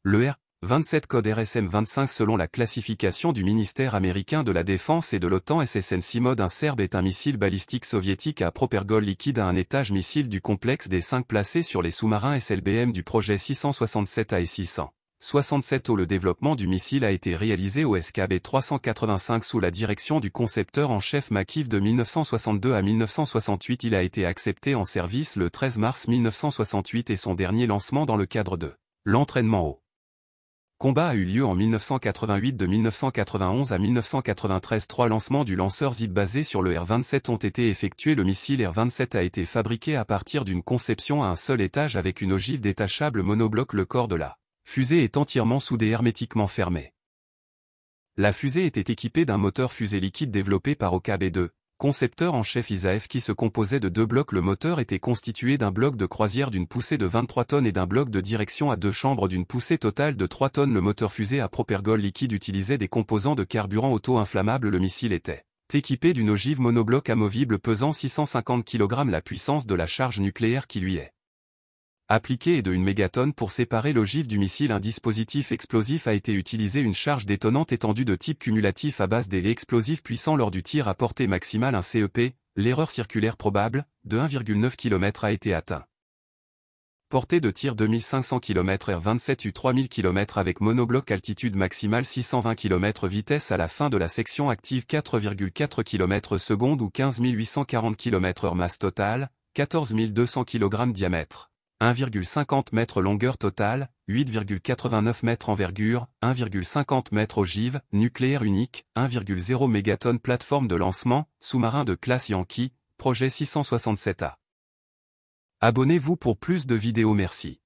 Le R-27 code RSM-25 selon la classification du ministère américain de la Défense et de l'OTAN SSN-6 un Serbe est un missile balistique soviétique à propergol liquide à un étage missile du complexe des 5 placé sur les sous-marins SLBM du projet 667A et 667O. Le développement du missile a été réalisé au SKB 385 sous la direction du concepteur en chef Makiv de 1962 à 1968. Il a été accepté en service le 13 mars 1968 et son dernier lancement dans le cadre de l'entraînement au combat a eu lieu en 1988. De 1991 à 1993, 3 lancements du lanceur ZIP basé sur le R-27 ont été effectués. Le missile R-27 a été fabriqué à partir d'une conception à un seul étage avec une ogive détachable monobloc. Le corps de la fusée est entièrement soudé hermétiquement fermé. La fusée était équipée d'un moteur fusée liquide développé par OKB2, concepteur en chef ISAF, qui se composait de 2 blocs. Le moteur était constitué d'un bloc de croisière d'une poussée de 23 tonnes et d'un bloc de direction à 2 chambres d'une poussée totale de 3 tonnes. Le moteur fusée à propergol liquide utilisait des composants de carburant auto-inflammable. Le missile était équipé d'une ogive monobloc amovible pesant 650 kg. La puissance de la charge nucléaire qui lui est appliquée est de 1 mégatonne. Pour séparer l'ogive du missile, un dispositif explosif a été utilisé. Une charge détonante étendue de type cumulatif à base d'élé explosif puissant lors du tir à portée maximale. Un CEP, l'erreur circulaire probable, de 1,9 km a été atteint. Portée de tir 2500 km R-27 U 3000 km avec monobloc, altitude maximale 620 km, vitesse à la fin de la section active 4,4 km/s ou 15 840 km/h, masse totale, 14 200 kg, diamètre 1,50 m, longueur totale, 8,89 m, envergure, 1,50 m, ogive, nucléaire unique, 1,0 mégatonne, plateforme de lancement, sous-marin de classe Yankee, projet 667A. Abonnez-vous pour plus de vidéos. Merci.